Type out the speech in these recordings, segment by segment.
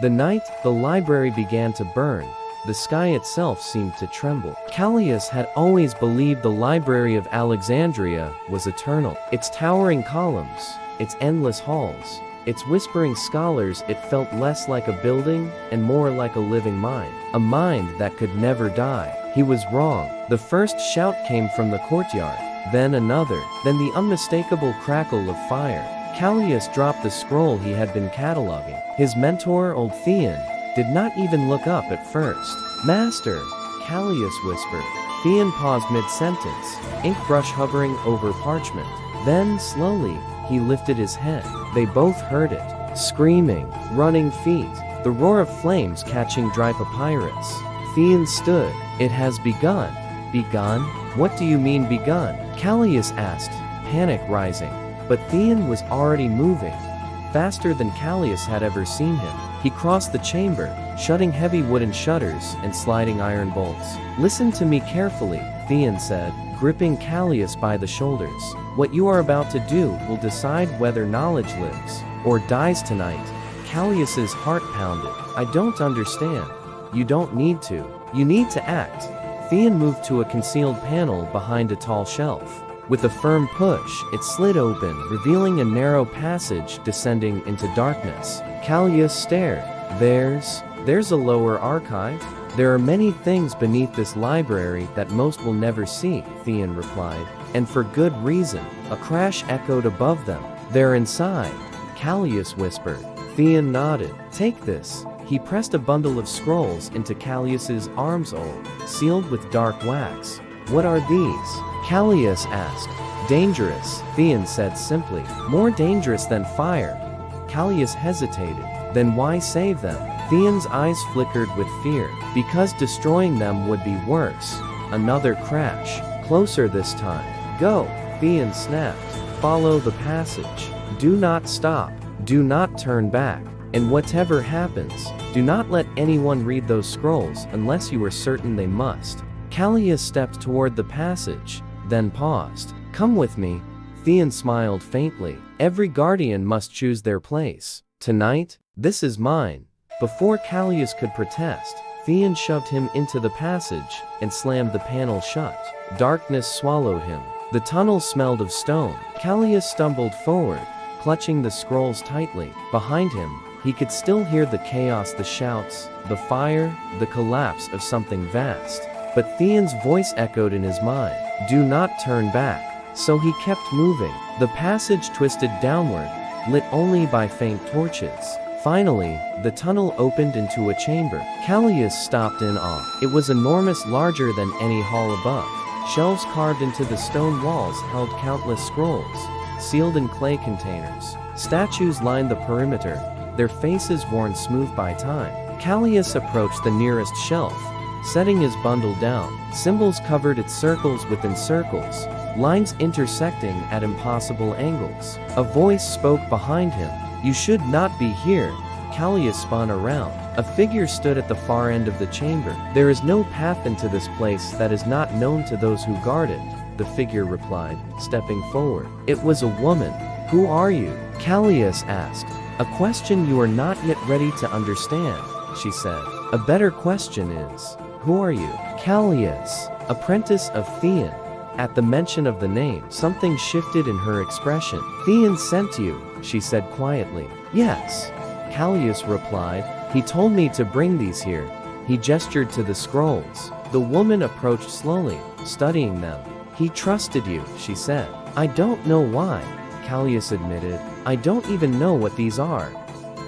The night the library began to burn, the sky itself seemed to tremble. Kallias had always believed the Library of Alexandria was eternal. Its towering columns, its endless halls, its whispering scholars, it felt less like a building and more like a living mind. A mind that could never die. He was wrong. The first shout came from the courtyard, then another, then the unmistakable crackle of fire. Kallias dropped the scroll he had been cataloging. His mentor, old Theon, did not even look up at first. "Master," Kallias whispered. Theon paused mid-sentence, ink brush hovering over parchment. Then, slowly, he lifted his head. They both heard it. Screaming, running feet, the roar of flames catching dry papyrus. Theon stood. "It has begun." "Begun? What do you mean begun?" Kallias asked, panic rising. But Theon was already moving, faster than Kallias had ever seen him. He crossed the chamber, shutting heavy wooden shutters and sliding iron bolts. "Listen to me carefully," Theon said, gripping Kallias by the shoulders. "What you are about to do will decide whether knowledge lives or dies tonight." Kallias's heart pounded. "I don't understand." "You don't need to. You need to act." Theon moved to a concealed panel behind a tall shelf. With a firm push, it slid open, revealing a narrow passage descending into darkness. Kallias stared. There's a lower archive? There are many things beneath this library that most will never see," Theon replied. "And for good reason." A crash echoed above them. "They're inside," Kallias whispered. Theon nodded. "Take this." He pressed a bundle of scrolls into Kallias's arms, sealed with dark wax. "What are these?" Kallias asked. "Dangerous," Theon said simply. "More dangerous than fire." Kallias hesitated. "Then why save them?" Theon's eyes flickered with fear. "Because destroying them would be worse." Another crash. "Closer this time." "Go," Theon snapped. "Follow the passage. Do not stop. Do not turn back. And whatever happens, do not let anyone read those scrolls unless you are certain they must." Kallias stepped toward the passage, then paused. "Come with me." Theon smiled faintly. "Every guardian must choose their place. Tonight, this is mine." Before Kallias could protest, Theon shoved him into the passage and slammed the panel shut. Darkness swallowed him. The tunnel smelled of stone. Kallias stumbled forward, clutching the scrolls tightly. Behind him, he could still hear the chaos, the shouts, the fire, the collapse of something vast. But Theon's voice echoed in his mind. "Do not turn back." So he kept moving. The passage twisted downward, lit only by faint torches. Finally, the tunnel opened into a chamber. Kallias stopped in awe. It was enormous, larger than any hall above. Shelves carved into the stone walls held countless scrolls, sealed in clay containers. Statues lined the perimeter, their faces worn smooth by time. Kallias approached the nearest shelf, setting his bundle down. Symbols covered its circles within circles, lines intersecting at impossible angles. A voice spoke behind him. "You should not be here." Kallias spun around. A figure stood at the far end of the chamber. "There is no path into this place that is not known to those who guard it," the figure replied, stepping forward. It was a woman. "Who are you?" Kallias asked. "A question you are not yet ready to understand," she said. "A better question is, who are you?" "Kallias, apprentice of Theon." At the mention of the name, something shifted in her expression. "Theon sent you," she said quietly. "Yes," Kallias replied. "He told me to bring these here." He gestured to the scrolls. The woman approached slowly, studying them. "He trusted you," she said. "I don't know why," Kallias admitted. "I don't even know what these are."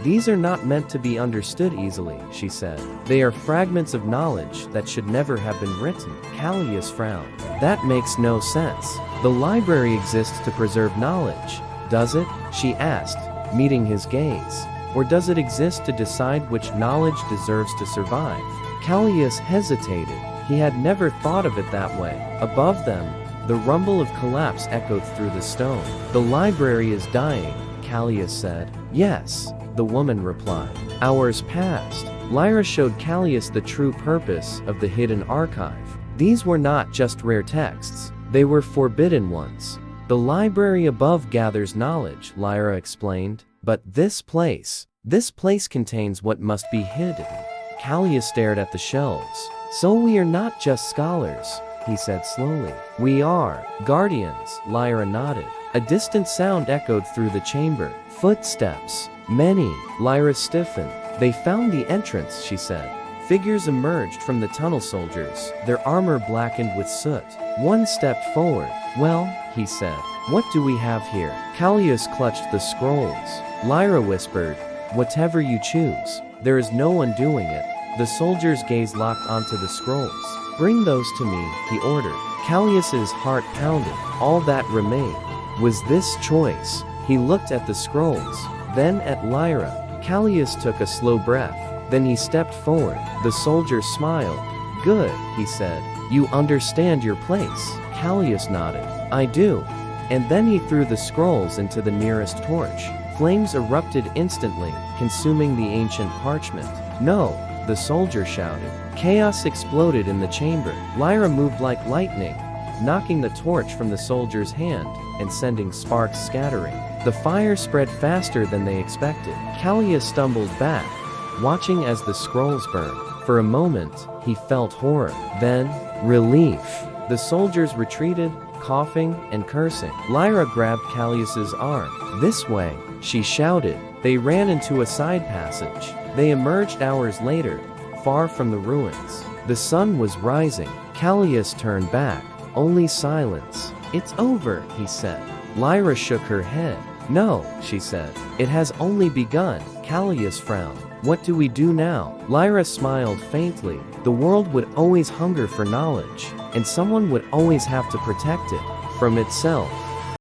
"These are not meant to be understood easily," she said. "They are fragments of knowledge that should never have been written." Kallias frowned. "That makes no sense. The library exists to preserve knowledge, does it?" she asked, meeting his gaze. "Or does it exist to decide which knowledge deserves to survive?" Kallias hesitated. He had never thought of it that way. Above them, the rumble of collapse echoed through the stone. "The library is dying," Kallias said. "Yes," the woman replied. Hours passed. Lyra showed Kallias the true purpose of the hidden archive. These were not just rare texts. They were forbidden ones. "The library above gathers knowledge," Lyra explained. "But this place, This place contains what must be hidden. Kallias stared at the shelves. So we are not just scholars, he said slowly. We are guardians, Lyra nodded. A distant sound echoed through the chamber. Footsteps. Many. Lyra stiffened. They found the entrance, she said. Figures emerged from the tunnel soldiers, their armor blackened with soot. One stepped forward. Well, he said. What do we have here? Kallias clutched the scrolls. Lyra whispered, whatever you choose. There is no undoing it. The soldier's gaze locked onto the scrolls. Bring those to me, he ordered. Kallias's heart pounded. All that remained was this choice. He looked at the scrolls, then at Lyra. Kallias took a slow breath. Then he stepped forward. The soldier smiled. Good, he said. You understand your place. Kallias nodded. I do. And then he threw the scrolls into the nearest torch. Flames erupted instantly, consuming the ancient parchment. No, the soldier shouted. Chaos exploded in the chamber. Lyra moved like lightning, knocking the torch from the soldier's hand and sending sparks scattering. The fire spread faster than they expected. Kallias stumbled back, watching as the scrolls burned. For a moment, he felt horror, then relief. The soldiers retreated, coughing and cursing. Lyra grabbed Kallias's arm. This way, she shouted. They ran into a side passage. They emerged hours later, far from the ruins. The sun was rising. Kallias turned back. Only silence. It's over, he said. Lyra shook her head. No, she said. It has only begun. Kallias frowned. What do we do now? Lyra smiled faintly. The world would always hunger for knowledge, and someone would always have to protect it from itself.